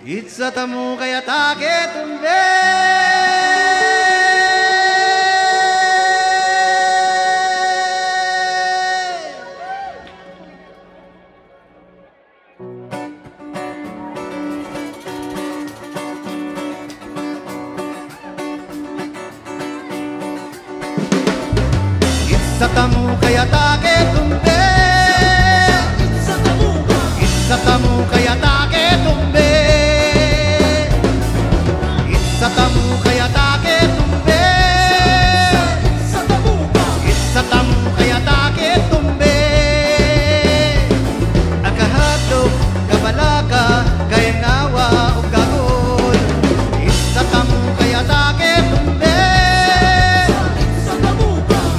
Itsatamu kaya take tumbe. Itsatamu kaya take tumbe. Itsatamu kaya take tumbe. Itsatamu kaya take tumbe. Itsatamu kaya take tumbe. Akahadlok kabalaka kaya nawa ug gagol. Itsatamu kaya take tumbe.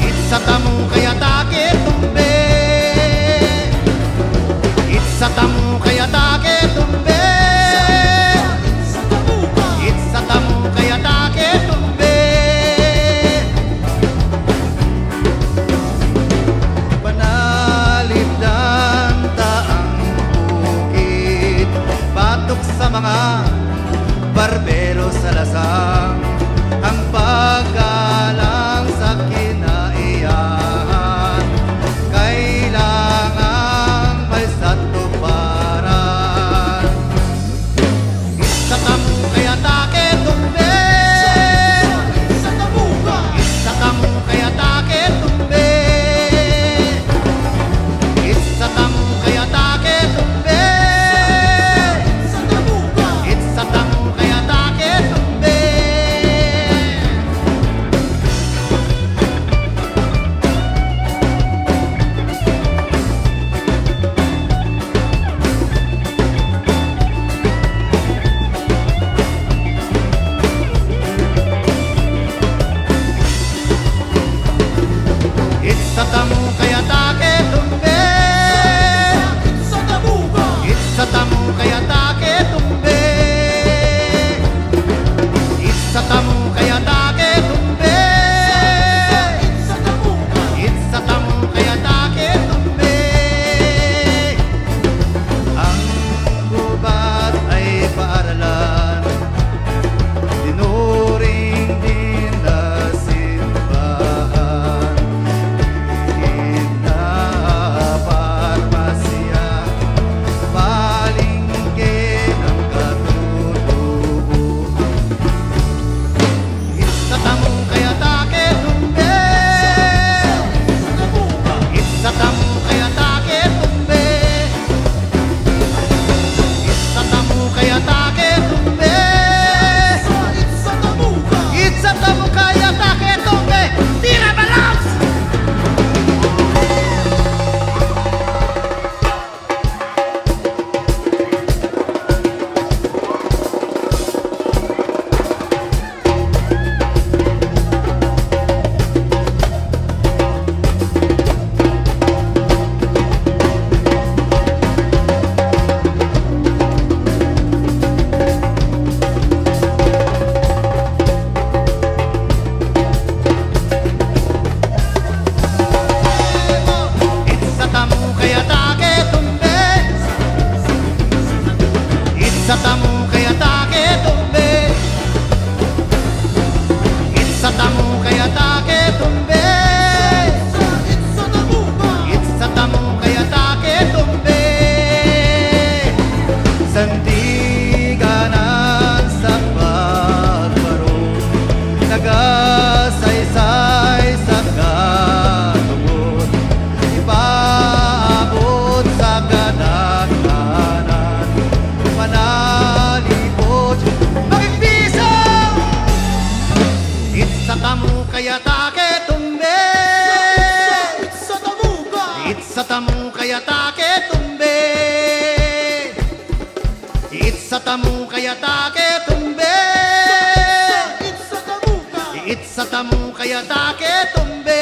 Itsatamu kaya take tumbe. Itsatamu kaya take tumbe. Itsatamu kaya take tumbe. Panalipdan taang bukid, batok sa mga barbero sa lasang, ang paggalang sa kinaiyahan, kailangan may satuparan. Itsatamu kaya take tumbe. Itsatamu kaya take tumbe. Itsatamu kaya take tumbe. Itsatamu kaya take tumbe. Itsatamu kaya take tumbe. Itsatamu kaya take tumbe. Itsatamu kaya take tumbe. Itsatamu kaya take tumbe. Ang gubat ay paaralan, tinuring din na simbahan. Farmasya, palingke ng katutubo. Itsatamu kaya take tumbe. Itsatamu kaya take tumbe. Itsatamu kaya take tumbe. Itsatamu kaya take tumbe. Tira balance! Itsatamu kaya take tumbe. Itsatamu kaya take tumbe. Itsatamu kaya take tumbe. Itsatamu kaya take tumbe. Sandiganan sa pagbaro, nagasaysay sa katungod, ipaabot sa kadaghanan, manalipod magigpiso. Itsatamu kaya take tumbe. Itsatamu kaya take tumbe. Itsatamu kaya take tumbe. Itsatamu kaya take tumbe.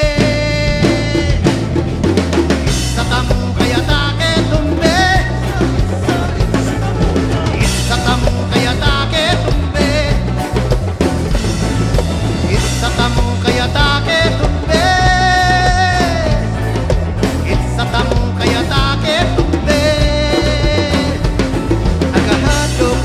Itsatamu kaya take tumbe. Itsatamu kaya take tumbe. Itsatamu kaya take tumbe. Itsatamu kaya take tumbe. Agahadok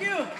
you.